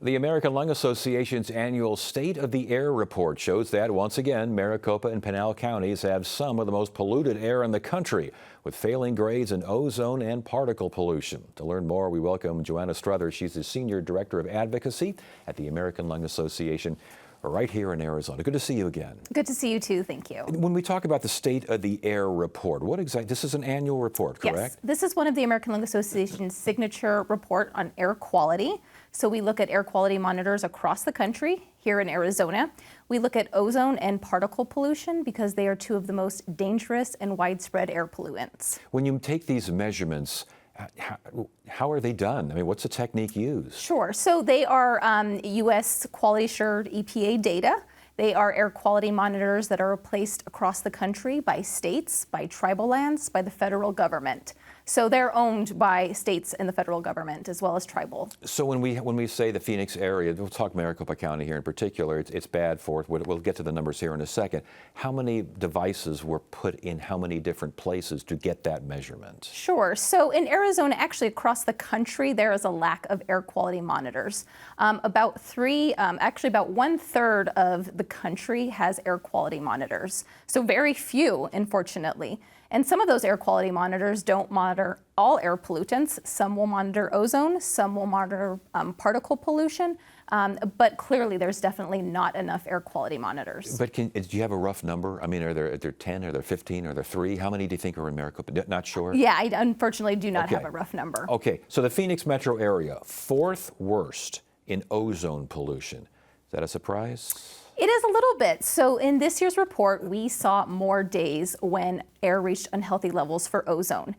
The American Lung Association's annual State of the Air report shows that, once again, Maricopa and Pinal counties have some of the most polluted air in the country, with failing grades in ozone and particle pollution. To learn more, we welcome Joanna Struthers. She's the Senior Director of Advocacy at the American Lung Association, right here in Arizona. Good to see you again. Good to see you too, thank you. When we talk about the State of the Air report, this is an annual report, correct? Yes, this is one of the American Lung Association's signature report on air quality. So we look at air quality monitors across the country. Here in Arizona, we look at ozone and particle pollution because they are two of the most dangerous and widespread air pollutants. When you take these measurements, how are they done? I mean, what's the technique used? Sure. So they are U.S. quality assured EPA data. They are air quality monitors that are placed across the country by states, by tribal lands, by the federal government. So they're owned by states and the federal government as well as tribal. So when we say the Phoenix area, we'll talk Maricopa County here in particular, it's bad for it. We'll get to the numbers here in a second. How many devices were put in how many different places to get that measurement? Sure. So in Arizona, actually across the country, there is a lack of air quality monitors. About 1/3 of the country has air quality monitors. So very few, unfortunately. And some of those air quality monitors don't monitor all air pollutants. Some will monitor ozone, some will monitor particle pollution, but clearly there's definitely not enough air quality monitors. But do you have a rough number? I mean, are there 10, are there 15, are there 3? How many do you think are in Maricopa? Not sure? Yeah, I unfortunately do not have a rough number. Okay, so the Phoenix metro area, 4th worst in ozone pollution. Is that a surprise? It is a little bit. So in this year's report, we saw more days when air reached unhealthy levels for ozone.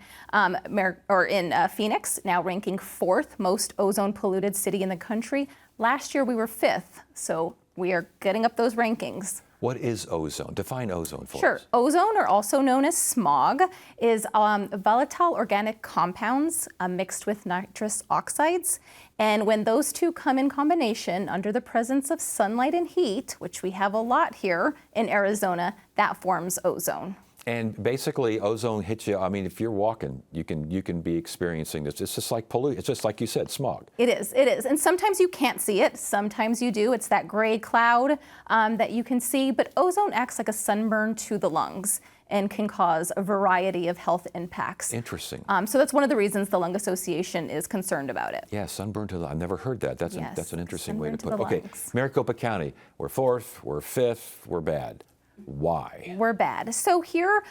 Phoenix, now ranking 4th most ozone polluted city in the country. Last year we were 5th, so we are getting up those rankings. What is ozone? Define ozone for us. Sure. Ozone, or also known as smog, is volatile organic compounds mixed with nitrous oxides. And when those two come in combination under the presence of sunlight and heat, which we have a lot here in Arizona, that forms ozone. And basically, ozone hits you. I mean, if you're walking, you can be experiencing this. It's just like It's just like you said, smog. It is. And sometimes you can't see it. Sometimes you do. It's that gray cloud that you can see. But ozone acts like a sunburn to the lungs and can cause a variety of health impacts. Interesting. So that's one of the reasons the Lung Association is concerned about it. Yeah, sunburn to the I've never heard that. That's an interesting way to put it. Okay, lungs. Maricopa County, we're 4th, we're 5th, we're bad. Why? We're bad. So here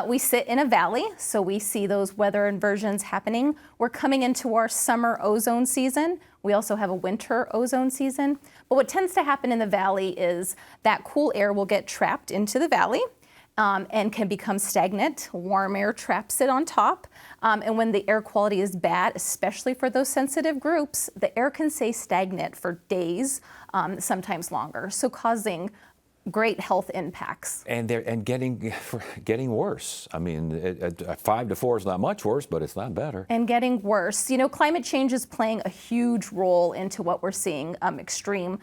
we sit in a valley, so we see those weather inversions happening. We're coming into our summer ozone season. We also have a winter ozone season. But what tends to happen in the valley is that cool air will get trapped into the valley and can become stagnant. Warm air traps it on top. And when the air quality is bad, especially for those sensitive groups, the air can stay stagnant for days, sometimes longer, so causing great health impacts. And getting worse. I mean, 5 to 4 is not much worse, but it's not better. And getting worse. You know, climate change is playing a huge role into what we're seeing. Extreme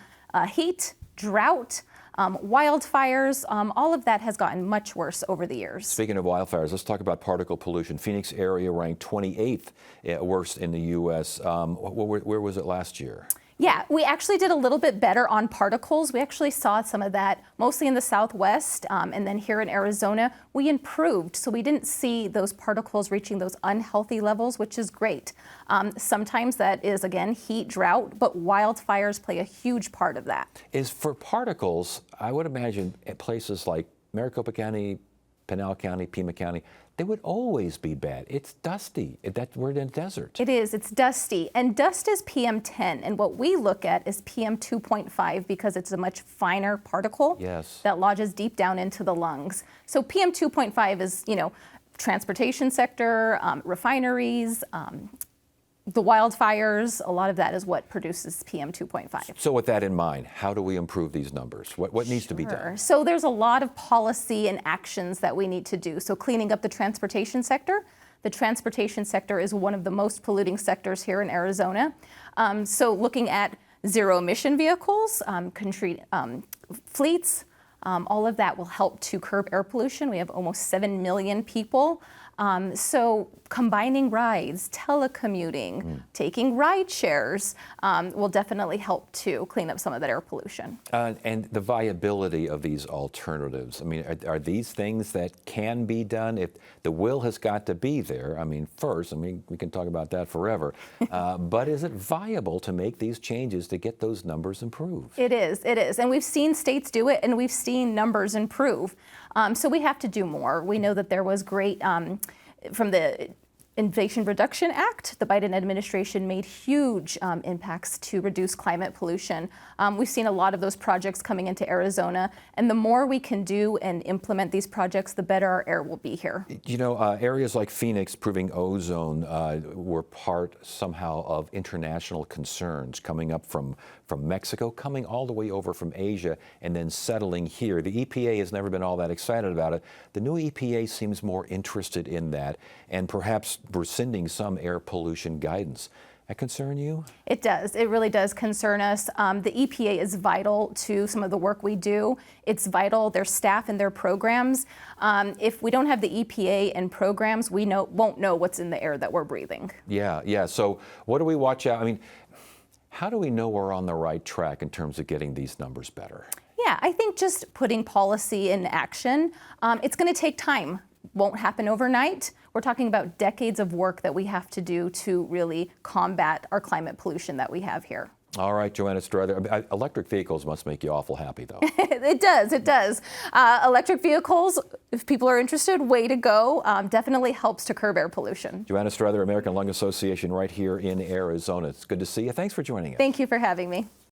heat, drought, wildfires, all of that has gotten much worse over the years. Speaking of wildfires, let's talk about particle pollution. Phoenix area ranked 28th worst in the U.S. Where was it last year? Yeah, we actually did a little bit better on particles. We actually saw some of that mostly in the Southwest, and then here in Arizona, we improved. So we didn't see those particles reaching those unhealthy levels, which is great. Sometimes that is, again, heat, drought, but wildfires play a huge part of that. Is for particles, I would imagine at places like Maricopa County, Pinal County, Pima County, they would always be bad. It's dusty. We're in a desert. It is. It's dusty. And dust is PM10. And what we look at is PM2.5 because it's a much finer particle that lodges deep down into the lungs. So PM2.5 is, transportation sector, refineries, the wildfires, a lot of that is what produces PM2.5. So with that in mind, how do we improve these numbers? What needs to be done? So there's a lot of policy and actions that we need to do. So cleaning up the transportation sector. The transportation sector is one of the most polluting sectors here in Arizona. So looking at zero emission vehicles, fleets, all of that will help to curb air pollution. We have almost 7 million people. So combining rides, telecommuting, taking ride shares will definitely help to clean up some of that air pollution. And the viability of these alternatives. I mean, are these things that can be done? If the will has got to be there, I mean, first, I mean, we can talk about that forever, but is it viable to make these changes to get those numbers improved? It is. And we've seen states do it and we've seen numbers improve. So we have to do more. We know that there was great, from the Inflation Reduction Act, the Biden administration made huge impacts to reduce climate pollution. We've seen a lot of those projects coming into Arizona, and the more we can do and implement these projects, the better our air will be here. You know, areas like Phoenix proving ozone were part somehow of international concerns coming up from Mexico, coming all the way over from Asia, and then settling here. The EPA has never been all that excited about it. The new EPA seems more interested in that, and perhaps rescinding some air pollution guidance. That concern you? It does. It really does concern us. The EPA is vital to some of the work we do. It's vital, their staff and their programs. If we don't have the EPA and programs, we won't know what's in the air that we're breathing. Yeah. So what do we watch out? I mean, how do we know we're on the right track in terms of getting these numbers better? Yeah, I think just putting policy in action, it's going to take time. Won't happen overnight. We're talking about decades of work that we have to do to really combat our climate pollution that we have here. All right, Joanna Strother. Electric vehicles must make you awful happy, though. It does. Electric vehicles, if people are interested, way to go. Definitely helps to curb air pollution. Joanna Strother, American Lung Association, right here in Arizona. It's good to see you. Thanks for joining us. Thank you for having me.